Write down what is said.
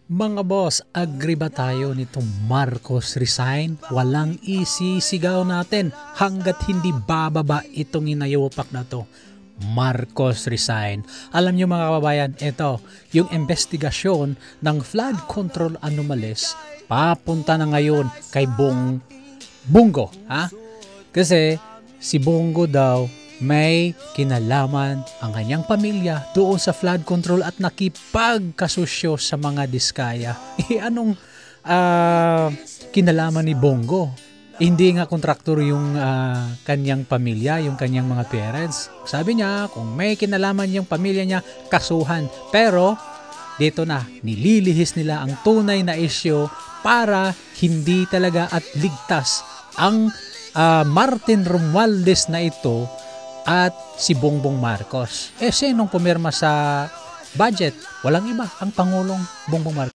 Mga boss, agree ba tayo nitong Marcos resign? Walang isisigaw natin hanggat hindi bababa itong inayopak na to. Marcos resign. Alam nyo mga kababayan, ito, yung investigasyon ng flood control anomalies papunta na ngayon kay Bongo. Ha? Kasi si Bongo daw may kinalaman ang kanyang pamilya doon sa flood control at nakipagkasusyo sa mga diskaya. Anong kinalaman ni Bongo? Hindi nga kontraktor yung kanyang pamilya, yung kanyang mga parents. Sabi niya, kung may kinalaman yung pamilya niya, kasuhan. Pero dito na, nililihis nila ang tunay na isyu para hindi talaga at ligtas ang Martin Romualdez na ito at si Bongbong Marcos. Sinong pumirma sa budget? Walang iba, ang Pangulong Bongbong Marcos.